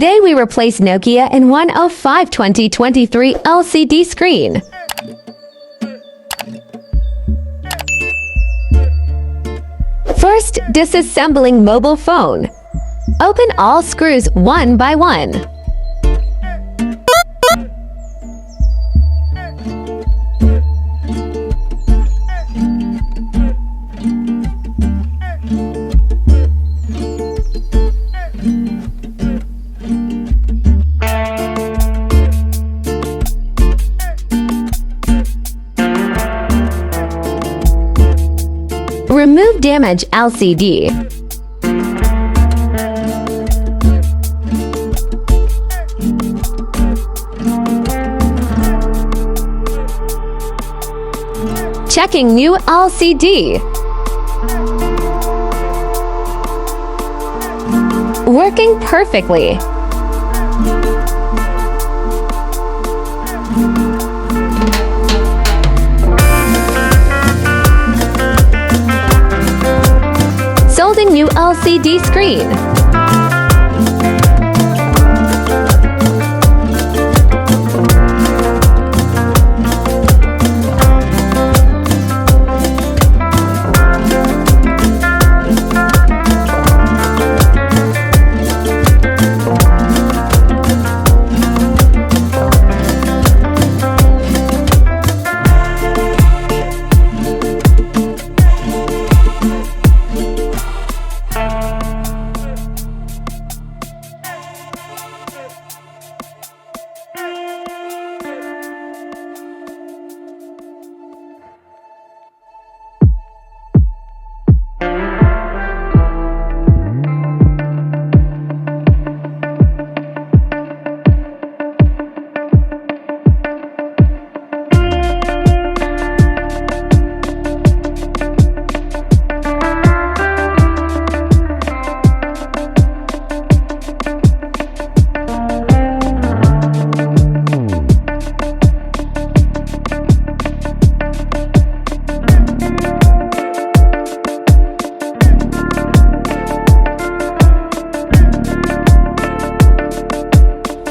Today we replace Nokia N105-2023 LCD screen. First, disassembling mobile phone. Open all screws one by one. Remove damaged LCD. Checking new LCD. Working perfectly. Soldering new LCD screen.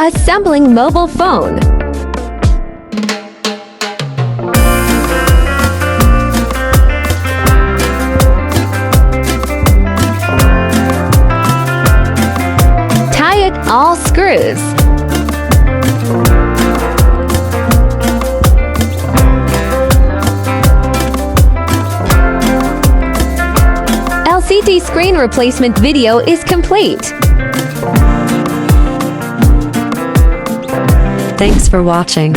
Assembling mobile phone. Tighten all screws. LCD screen replacement video is complete. Thanks for watching.